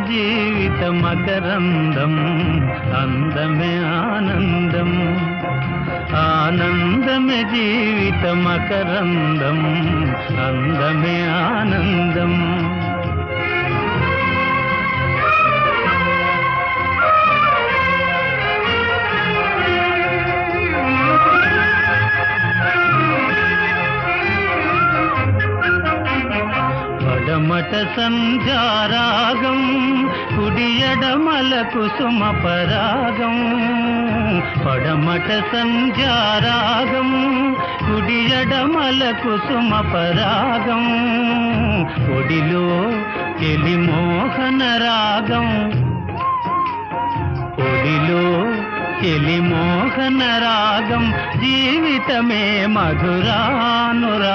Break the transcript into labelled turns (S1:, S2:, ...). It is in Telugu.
S1: జీవిత మకరందం అందమే ఆనందం ఆనందమే జీవిత మకరందం అందమే ఆనందం పడమట సంధ్యారాగం కుడియడమల కుసుమ పరాగం పడమట సంధ్యారాగం కుడియడమల కుసుమ పరాగం ఒడిలో చెలి మోహన రాగం ఒడిలో చెలి మోహన రాగం జీవితమే మధురానురా